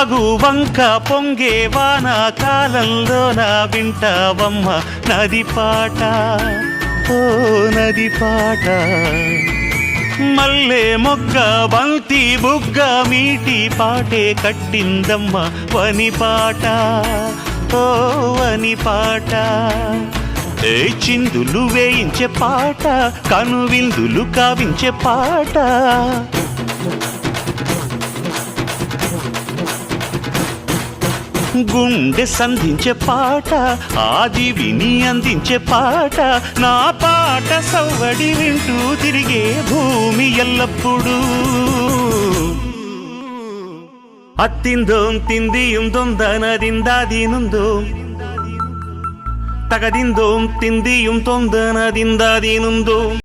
వాగు వంక పొంగే వాన కాలంలో నా వింటావమ్మ నది పాట ఓ నది పాట మల్లె మొగ్గ బంతి బుగ్గ మీటి పాటే కట్టిందమ్మ వని పాట ఓ వని పాట ఏ చిందులు వేయించే పాట కనువిందులు కావించే పాట గుండె సంధించే పాట ఆదివిని అందించే పాట నా పాట సవ్వడి వింటూ తిరిగే భూమి ఎల్లప్పుడూ అత్తిందోం తిందియం దొందనదిందాదీనుందో తగదిందోం తిందియం తొందనదిందాదీనుందో